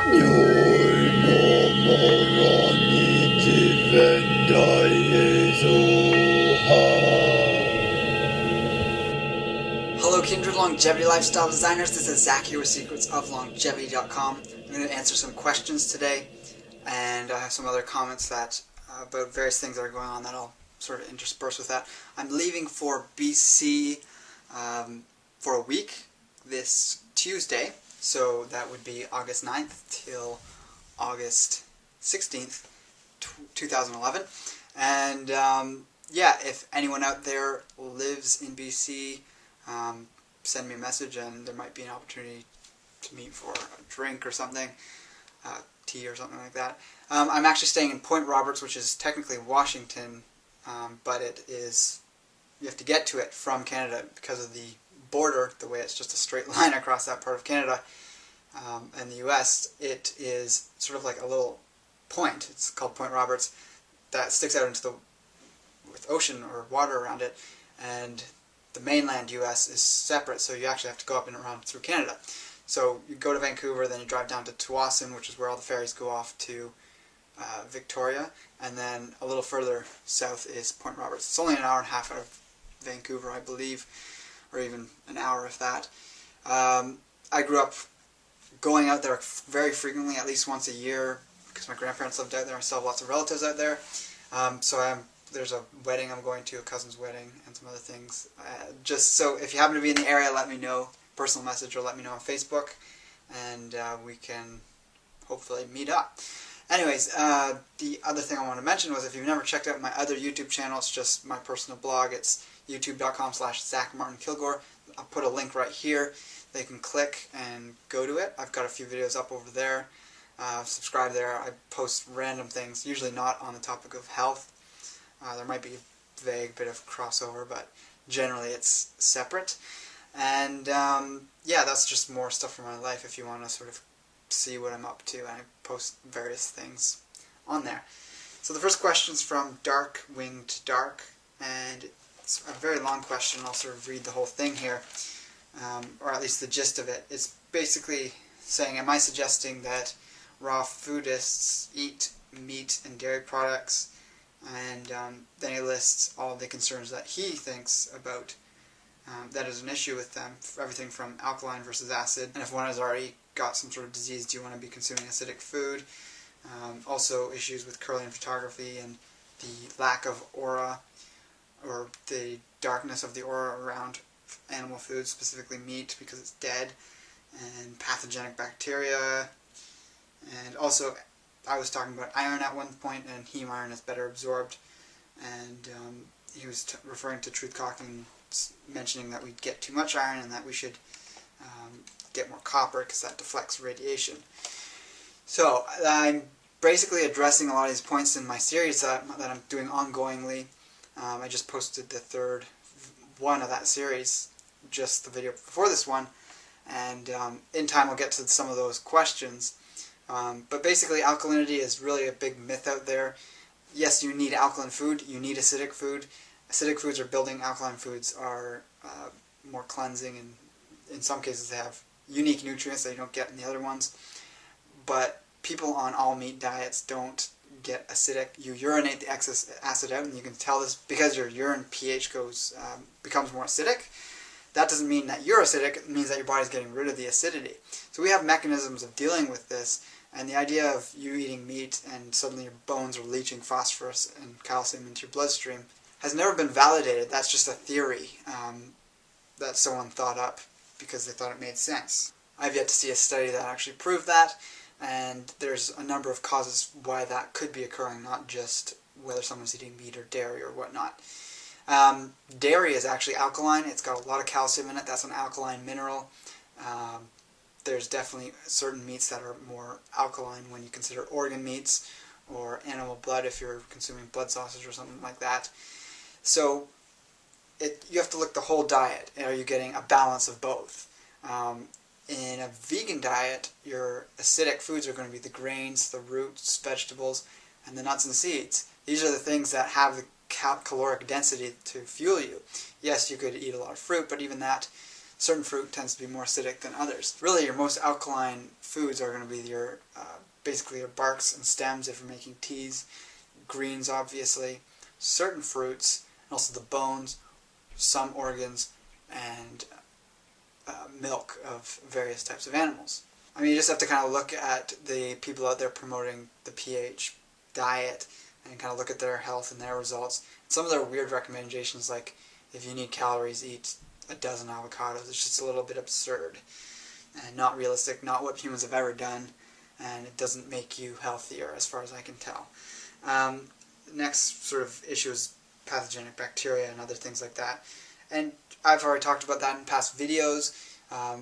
Hello kindred longevity lifestyle designers, this is Zach here with secretsoflongevity.com. I'm going to answer some questions today, and I have some other comments that about various things that are going on that I'll sort of intersperse with that. I'm leaving for BC for a week this Tuesday, so that would be August 9th till August 16th, 2011. And yeah, if anyone out there lives in BC, send me a message and there might be an opportunity to meet for a drink or something, tea or something like that. I'm actually staying in Point Roberts, which is technically Washington, but it is, you have to get to it from Canada because of the border, the way it's just a straight line across that part of Canada and the US. It is sort of like a little point, it's called Point Roberts, that sticks out into the with ocean or water around it, and the mainland US is separate, so you actually have to go up and around through Canada. So you go to Vancouver, then you drive down to Tsawwassen, which is where all the ferries go off to Victoria, and then a little further south is Point Roberts. It's only an hour and a half out of Vancouver, I believe, or even an hour if that. I grew up going out there very frequently, at least once a year, because my grandparents lived out there. I still have lots of relatives out there. There's a wedding I'm going to, a cousin's wedding, and some other things. Just so if you happen to be in the area, let me know, personal message, or let me know on Facebook, and we can hopefully meet up. Anyways, the other thing I want to mention was if you've never checked out my other YouTube channel, it's just my personal blog. It's youtube.com/Zach martin-kilgour. I'll put a link right here. They can click and go to it. I've got a few videos up over there. Subscribe there. I post random things, usually not on the topic of health. There might be a vague bit of crossover, but generally it's separate. And yeah, that's just more stuff from my life if you want to sort of see what I'm up to. I post various things on there. So the first question is from Dark Winged Dark, and it's a very long question. I'll sort of read the whole thing here, or at least the gist of it. It's basically saying, am I suggesting that raw foodists eat meat and dairy products? And then he lists all the concerns that he thinks about that is an issue with them, everything from alkaline versus acid, and if one has already got some sort of disease, do you want to be consuming acidic food? Also issues with curling photography and the lack of aura, or the darkness of the aura around animal foods, specifically meat, because it's dead, and pathogenic bacteria, and also I was talking about iron at one point, and heme iron is better absorbed, and he was referring to Truth Cocking, mentioning that we get too much iron and that we should get more copper because that deflects radiation. So I'm basically addressing a lot of these points in my series that I'm doing ongoingly. I just posted the third one of that series, just the video before this one, and in time we'll get to some of those questions. But basically alkalinity is really a big myth out there. Yes, you need alkaline food, you need acidic food. Acidic foods are building, alkaline foods are more cleansing, and in some cases they have unique nutrients that you don't get in the other ones. But people on all meat diets don't get acidic. You urinate the excess acid out, and you can tell this because your urine pH becomes more acidic. That doesn't mean that you're acidic, it means that your body's getting rid of the acidity. So we have mechanisms of dealing with this, and the idea of you eating meat and suddenly your bones are leaching phosphorus and calcium into your bloodstream has never been validated. That's just a theory that someone thought up because they thought it made sense. I've yet to see a study that actually proved that, and there's a number of causes why that could be occurring, not just whether someone's eating meat or dairy or whatnot. Dairy is actually alkaline. It's got a lot of calcium in it. That's an alkaline mineral. There's definitely certain meats that are more alkaline when you consider organ meats or animal blood if you're consuming blood sausage or something like that. So you have to look at the whole diet. Are you getting a balance of both? In a vegan diet, your acidic foods are going to be the grains, the roots, vegetables, and the nuts and seeds. These are the things that have the caloric density to fuel you. Yes, you could eat a lot of fruit, but even that, certain fruit tends to be more acidic than others. Really, your most alkaline foods are going to be your basically your barks and stems if you're making teas, greens obviously, certain fruits, and also the bones, some organs, and milk of various types of animals. I mean, you just have to kind of look at the people out there promoting the pH diet and kind of look at their health and their results. Some of their weird recommendations, like if you need calories, eat a dozen avocados. It's just a little bit absurd and not realistic, not what humans have ever done, and it doesn't make you healthier as far as I can tell. Next sort of issue is pathogenic bacteria and other things like that. And I've already talked about that in past videos.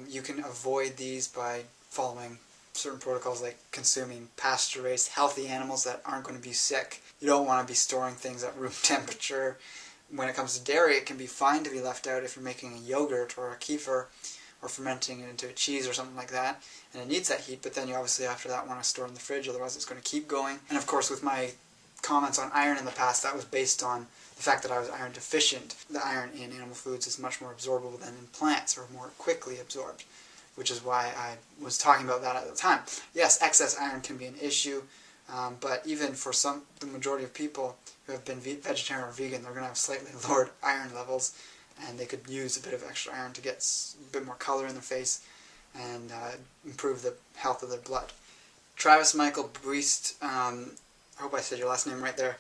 You can avoid these by following certain protocols like consuming pasture-raised healthy animals that aren't going to be sick. You don't want to be storing things at room temperature. When it comes to dairy, it can be fine to be left out if you're making a yogurt or a kefir or fermenting it into a cheese or something like that, and it needs that heat, but then you obviously after that want to store it in the fridge, otherwise it's going to keep going. And of course, with my comments on iron in the past, that was based on the fact that I was iron deficient. The iron in animal foods is much more absorbable than in plants, or more quickly absorbed, which is why I was talking about that at the time. Yes, excess iron can be an issue, but even for the majority of people who have been vegetarian or vegan, they're going to have slightly lowered iron levels, and they could use a bit of extra iron to get a bit more color in their face and improve the health of their blood. Travis Michael Buist, I hope I said your last name right there,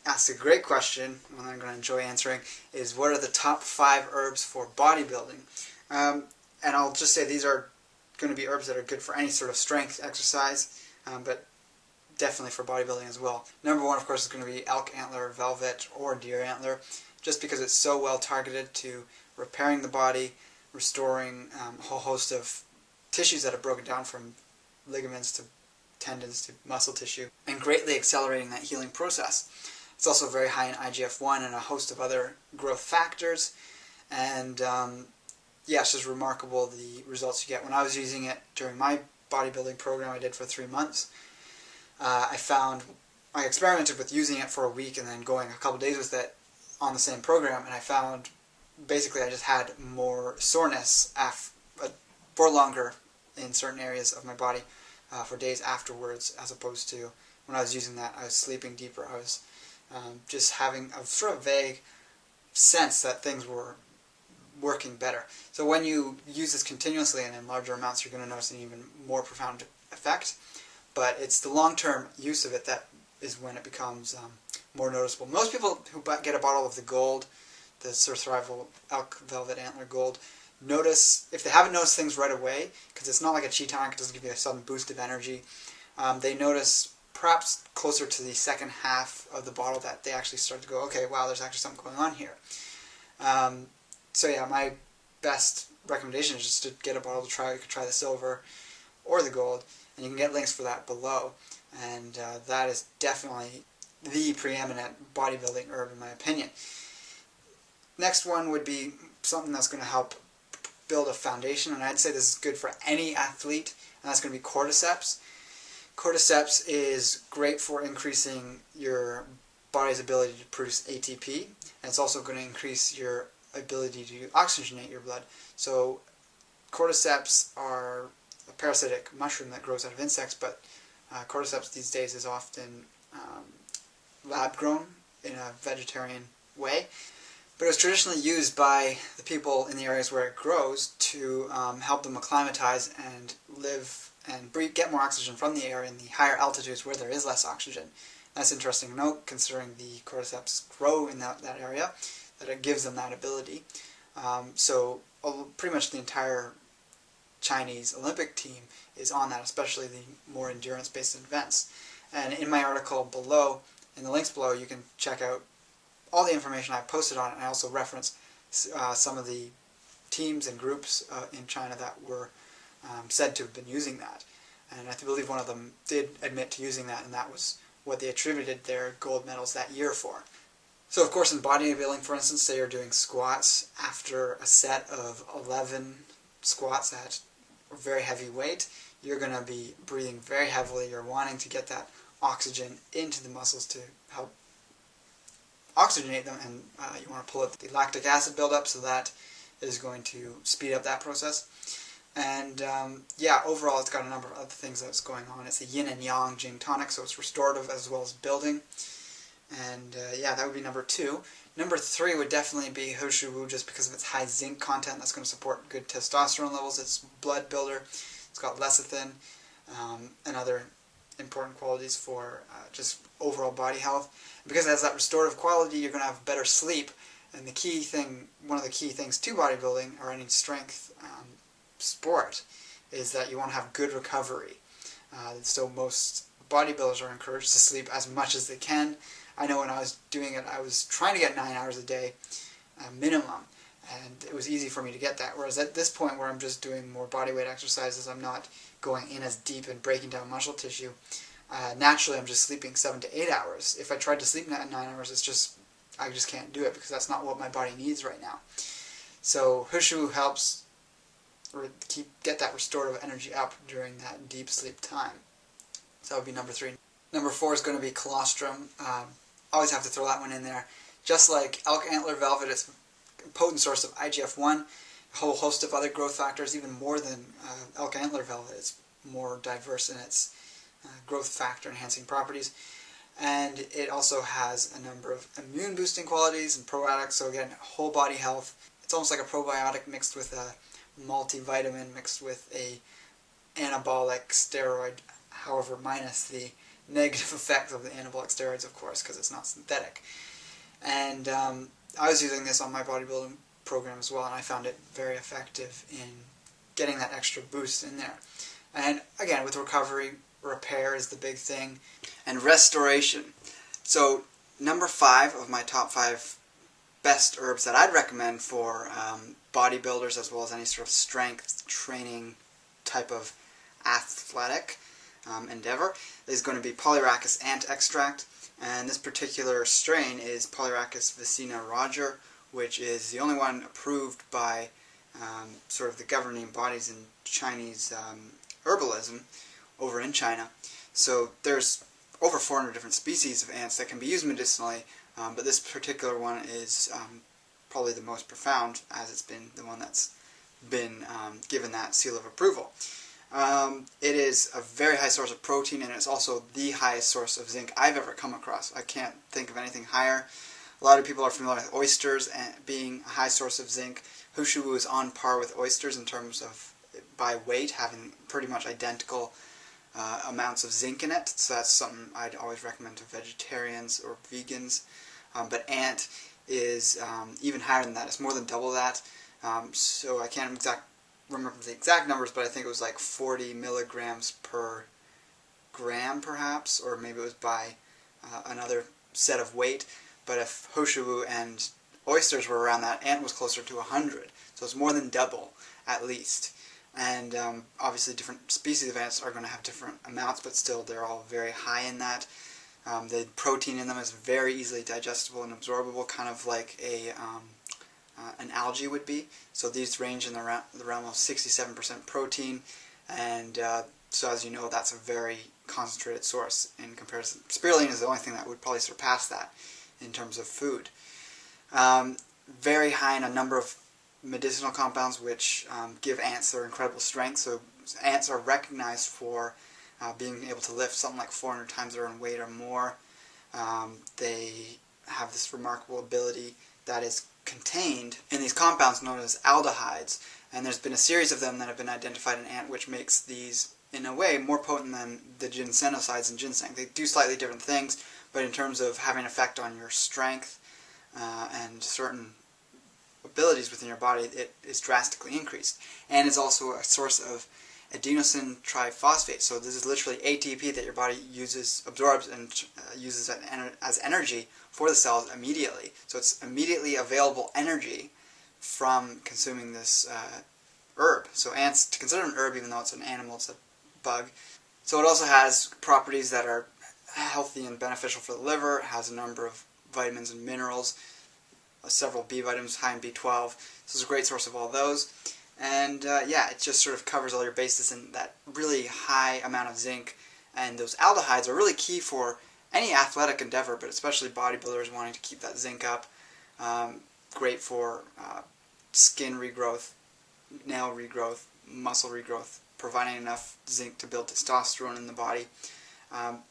asked a great question, one I'm going to enjoy answering, is what are the top 5 herbs for bodybuilding? And I'll just say these are going to be herbs that are good for any sort of strength exercise, but definitely for bodybuilding as well. Number 1, of course, is going to be elk antler, velvet, or deer antler, just because it's so well targeted to repairing the body, restoring a whole host of tissues that have broken down, from ligaments to tendons to muscle tissue, and greatly accelerating that healing process. It's also very high in IGF-1 and a host of other growth factors, and yeah, it's just remarkable the results you get. When I was using it during my bodybuilding program I did for 3 months, I experimented with using it for a week and then going a couple days with it on the same program, and I found basically I just had more soreness for longer in certain areas of my body for days afterwards, as opposed to when I was using that I was sleeping deeper. I was just having a sort of vague sense that things were working better. So when you use this continuously and in larger amounts, you're going to notice an even more profound effect. But it's the long-term use of it that is when it becomes more noticeable. Most people who get a bottle of the gold, the Survival Elk Velvet Antler Gold, notice, if they haven't noticed things right away, because it's not like a chi tonic, it doesn't give you a sudden boost of energy, they notice perhaps closer to the second half of the bottle that they actually start to go, okay, wow, there's actually something going on here. So yeah, my best recommendation is just to get a bottle to try. You could try the silver or the gold, and you can get links for that below. And that is definitely the preeminent bodybuilding herb in my opinion. Next one would be something that's going to help build a foundation, and I'd say this is good for any athlete, and that's going to be cordyceps. Cordyceps is great for increasing your body's ability to produce ATP, and it's also going to increase your ability to oxygenate your blood. So cordyceps are a parasitic mushroom that grows out of insects, but cordyceps these days is often lab grown in a vegetarian way. But it was traditionally used by the people in the areas where it grows to help them acclimatize and live and get more oxygen from the air in the higher altitudes where there is less oxygen. That's interesting to note, considering the cordyceps grow in that area, that it gives them that ability. So pretty much the entire Chinese Olympic team is on that, especially the more endurance-based events. And in my article below, in the links below, you can check out all the information I've posted on it, and I also reference some of the teams and groups in China that were said to have been using that. And I believe one of them did admit to using that, and that was what they attributed their gold medals that year for. So of course in bodybuilding, for instance, say you're doing squats, after a set of 11 squats at a very heavy weight, you're going to be breathing very heavily. You're wanting to get that oxygen into the muscles to help oxygenate them, and you want to pull out the lactic acid buildup so that is going to speed up that process. And yeah, overall it's got a number of other things that's going on. It's a yin and yang Jing tonic, so it's restorative as well as building. And yeah, that would be number 2. Number 3 would definitely be He Shou Wu, just because of its high zinc content. That's going to support good testosterone levels. It's blood builder. It's got lecithin and other important qualities for just overall body health. And because it has that restorative quality, you're going to have better sleep. And the key thing, one of the key things to bodybuilding or any strength sport, is that you want to have good recovery. So most bodybuilders are encouraged to sleep as much as they can. I know when I was doing it, I was trying to get 9 hours a day minimum, and it was easy for me to get that. Whereas at this point where I'm just doing more bodyweight exercises, I'm not going in as deep and breaking down muscle tissue. Naturally, I'm just sleeping 7 to 8 hours. If I tried to sleep 9 hours, I just can't do it, because that's not what my body needs right now. So He Shou Wu helps get that restorative energy up during that deep sleep time. So that would be number 3. Number 4 is going to be colostrum. Always have to throw that one in there. Just like elk antler velvet, it's a potent source of IGF-1, a whole host of other growth factors, even more than elk antler velvet. It's more diverse in its growth factor enhancing properties. And it also has a number of immune boosting qualities and probiotics, so again, whole body health. It's almost like a probiotic mixed with a multivitamin, mixed with a anabolic steroid, however, minus the negative effect of the anabolic steroids, of course, because it's not synthetic. And I was using this on my bodybuilding program as well, and I found it very effective in getting that extra boost in there. And again, with recovery, repair is the big thing, and restoration. So number 5 of my top 5 best herbs that I'd recommend for bodybuilders, as well as any sort of strength training type of athletic endeavor, is going to be Polyrhachis ant extract. And this particular strain is Polyrhachis vicina Roger, which is the only one approved by sort of the governing bodies in Chinese herbalism over in China. So there's over 400 different species of ants that can be used medicinally, but this particular one is probably the most profound, as it's been the one that's been given that seal of approval. It is a very high source of protein, and it's also the highest source of zinc I've ever come across. I can't think of anything higher. A lot of people are familiar with oysters being a high source of zinc. He Shou Wu is on par with oysters in terms of, by weight, having pretty much identical amounts of zinc in it. So that's something I'd always recommend to vegetarians or vegans. But ant is even higher than that. It's more than double that. So I can't remember the exact numbers, but I think it was like 40 milligrams per gram, perhaps, or maybe it was by another set of weight. But if He Shou Wu and oysters were around that, ant was closer to 100. So it's more than double, at least. And obviously different species of ants are going to have different amounts, but still they're all very high in that. The protein in them is very easily digestible and absorbable, kind of like an algae would be. So these range in the realm of 67% protein, and so as you know, that's a very concentrated source in comparison. Spirulina is the only thing that would probably surpass that in terms of food. Very high in a number of medicinal compounds which give ants their incredible strength. So ants are recognized for being able to lift something like 400 times their own weight or more. They have this remarkable ability that is contained in these compounds known as aldehydes, and there's been a series of them that have been identified in ant, which makes these, in a way, more potent than the ginsenosides in ginseng. They do slightly different things, but in terms of having an effect on your strength and certain abilities within your body, it is drastically increased. And it's also a source of adenosine triphosphate. So this is literally ATP that your body absorbs and uses as energy for the cells immediately. So it's immediately available energy from consuming this herb. So ants, to consider an herb, even though it's an animal, it's a bug. So it also has properties that are healthy and beneficial for the liver. It has a number of vitamins and minerals, several B vitamins, high in B12. So it's a great source of all those. And yeah, it just sort of covers all your bases in that really high amount of zinc. And those aldehydes are really key for any athletic endeavor, but especially bodybuilders wanting to keep that zinc up. Great for skin regrowth, nail regrowth, muscle regrowth, providing enough zinc to build testosterone in the body.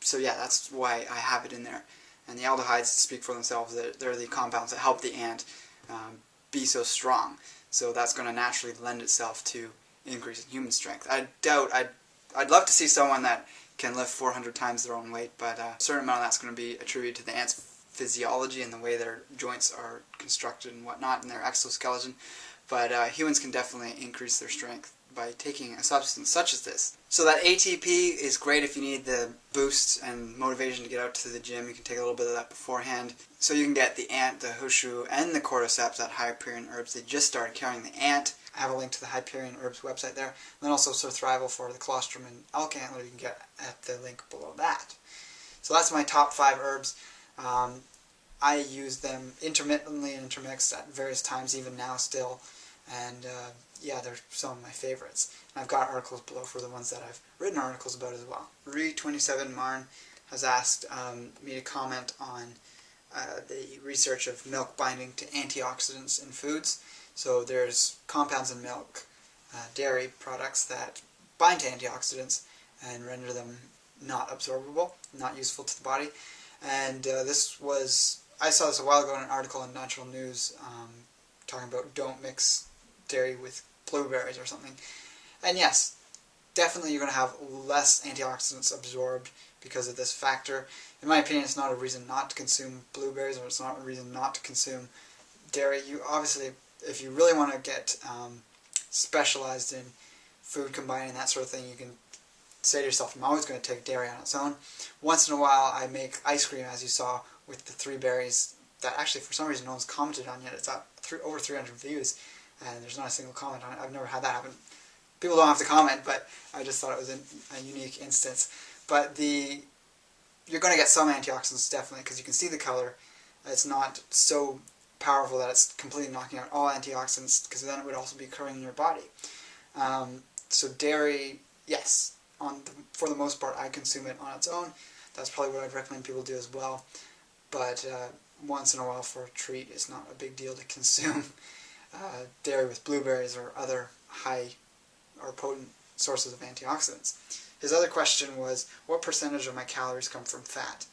So yeah, that's why I have it in there. And the aldehydes speak for themselves. They're the compounds that help the ant be so strong. So that's going to naturally lend itself to increase in human strength. I'd love to see someone that can lift 400 times their own weight, but a certain amount of that's going to be attributed to the ant's physiology and the way their joints are constructed and whatnot, and their exoskeleton. But humans can definitely increase their strength by taking a substance such as this. So that ATP is great if you need the boost and motivation to get out to the gym. You can take a little bit of that beforehand. So you can get the ant, the hushu, and the cordyceps at Hyperion Herbs. They just started carrying the ant. I have a link to the Hyperion Herbs website there. And then also Surthrival for the colostrum and elk antler you can get at the link below that. So that's my top 5 herbs. I use them intermittently and intermixed at various times, even now still. And yeah, they're some of my favorites. And I've got articles below for the ones that I've written articles about as well. Re27 Marn has asked me to comment on the research of milk binding to antioxidants in foods. So there's compounds in milk, dairy products that bind to antioxidants and render them not absorbable, not useful to the body. And I saw this a while ago in an article in Natural News talking about don't mix dairy with blueberries or something. And yes, definitely you're going to have less antioxidants absorbed because of this factor. In my opinion, it's not a reason not to consume blueberries, or it's not a reason not to consume dairy. You obviously, if you really want to get specialized in food combining, that sort of thing, you can say to yourself, I'm always going to take dairy on its own. Once in a while I make ice cream, as you saw, with the 3 berries that actually for some reason no one's commented on yet. It's at over 300 views and there's not a single comment on it. I've never had that happen. People don't have to comment, but I just thought it was a unique instance. But you're going to get some antioxidants definitely, because you can see the color. It's not so powerful that it's completely knocking out all antioxidants, because then it would also be occurring in your body. So dairy, yes, for the most part I consume it on its own. That's probably what I'd recommend people do as well. But once in a while for a treat, it's not a big deal to consume dairy with blueberries or other high or potent sources of antioxidants. His other question was, what percentage of my calories come from fat?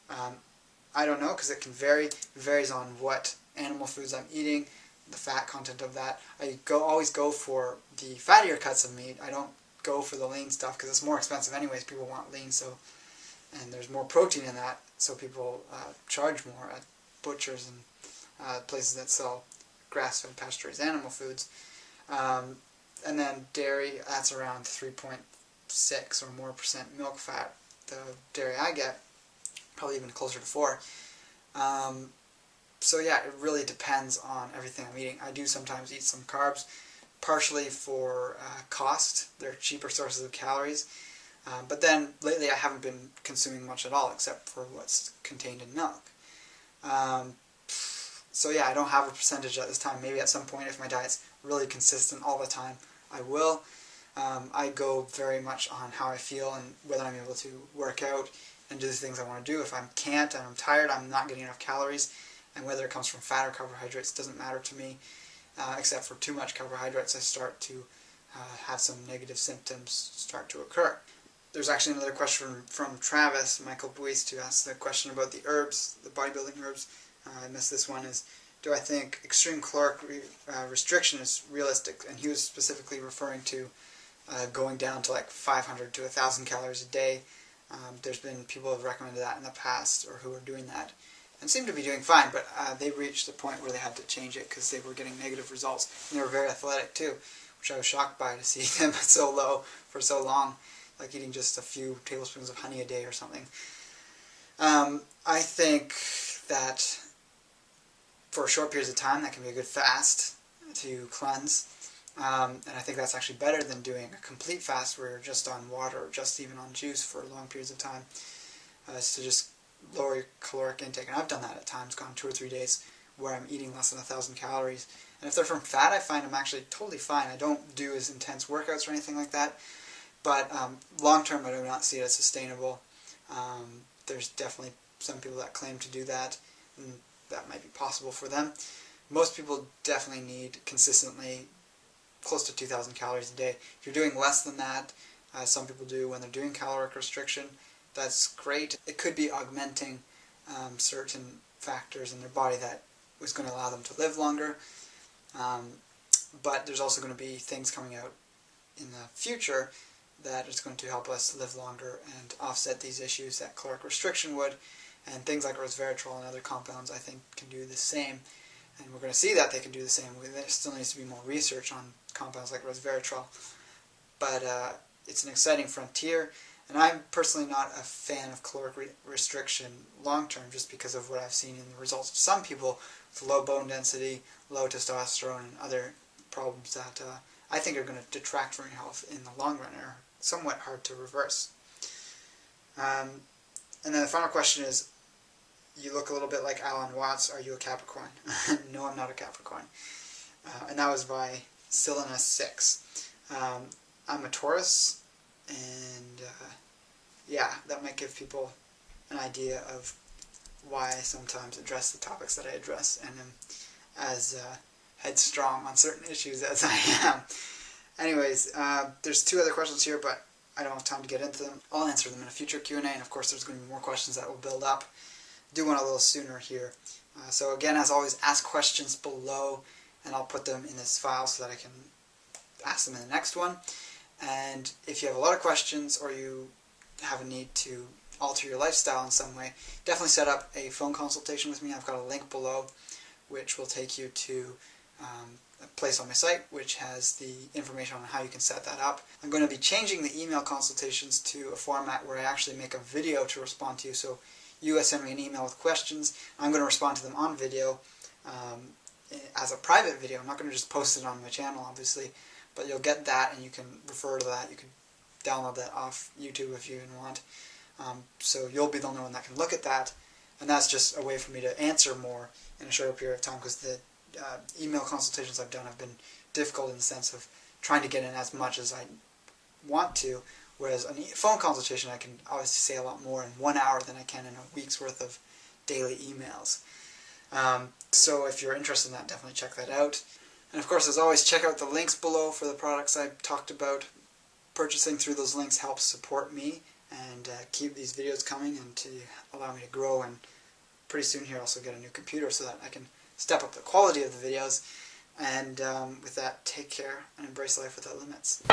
I don't know, because it can vary. It varies on what animal foods I'm eating, the fat content of that. I always go for the fattier cuts of meat. I don't go for the lean stuff because it's more expensive anyways. People want lean, and there's more protein in that, so people charge more at butchers and places that sell grass-fed pasture-raised animal foods. And then dairy, that's around 3.6 or more % milk fat. The dairy I get, probably even closer to 4. So yeah, it really depends on everything I'm eating. I do sometimes eat some carbs, partially for cost. They're cheaper sources of calories. But then lately I haven't been consuming much at all except for what's contained in milk. So yeah, I don't have a percentage at this time. Maybe at some point, if my diet's really consistent all the time, I will. I go very much on how I feel and whether I'm able to work out and do the things I want to do. If I can't and I'm tired, I'm not getting enough calories, and whether it comes from fat or carbohydrates doesn't matter to me, except for too much carbohydrates, I start to have some negative symptoms start to occur. There's actually another question from Travis, Michael Buist, who asked the question about the herbs, the bodybuilding herbs. I missed this one. Do I think extreme caloric restriction is realistic? And he was specifically referring to going down to like 500 to 1,000 calories a day. There's been people who have recommended that in the past, or who are doing that, and seem to be doing fine, but they reached the point where they had to change it because they were getting negative results, and they were very athletic too, which I was shocked by, to see them so low for so long, like eating just a few tablespoons of honey a day or something. I think that for short periods of time that can be a good fast to cleanse, and I think that's actually better than doing a complete fast where you're just on water or just even on juice for long periods of time. So just lower your caloric intake, and I've done that at times, gone 2 or 3 days where I'm eating less than 1,000 calories. And if they're from fat, I find I'm actually totally fine. I don't do as intense workouts or anything like that, but long term I do not see it as sustainable. There's definitely some people that claim to do that, and that might be possible for them, Most people definitely need consistently close to 2,000 calories a day. If you're doing less than that, as some people do when they're doing caloric restriction, that's great. It could be augmenting certain factors in their body that was going to allow them to live longer. But there's also going to be things coming out in the future that is going to help us live longer and offset these issues that caloric restriction would. And things like resveratrol and other compounds, I think, can do the same. And we're going to see that they can do the same. There still needs to be more research on compounds like resveratrol. But it's an exciting frontier. And I'm personally not a fan of caloric restriction long term, just because of what I've seen in the results of some people with low bone density, low testosterone, and other problems that I think are going to detract from your health in the long run, are somewhat hard to reverse. And then the final question is, you look a little bit like Alan Watts, are you a Capricorn? No, I'm not a Capricorn. And that was by Selena6. I'm a Taurus, and yeah, that might give people an idea of why I sometimes address the topics that I address, and am as headstrong on certain issues as I am. Anyways, there's two other questions here, but I don't have time to get into them. I'll answer them in a future Q&A, and of course there's going to be more questions that will build up. I do one a little sooner here. So again, as always, ask questions below, and I'll put them in this file so that I can ask them in the next one. And if you have a lot of questions, or you have a need to alter your lifestyle in some way, definitely set up a phone consultation with me. I've got a link below which will take you to a place on my site which has the information on how you can set that up. I'm going to be changing the email consultations to a format where I actually make a video to respond to you. So you send me an email with questions, I'm going to respond to them on video as a private video. I'm not going to just post it on my channel, obviously, but you'll get that and you can refer to that. You can download that off YouTube if you even want. So you'll be the only one that can look at that, and that's just a way for me to answer more in a shorter period of time, because the email consultations I've done have been difficult in the sense of trying to get in as much as I want to, whereas a phone consultation I can obviously say a lot more in 1 hour than I can in a week's worth of daily emails. So if you're interested in that, definitely check that out. And of course, as always, check out the links below for the products I've talked about. Purchasing through those links helps support me and keep these videos coming, and to allow me to grow, and pretty soon here also get a new computer so that I can step up the quality of the videos. And with that, take care and embrace life without limits.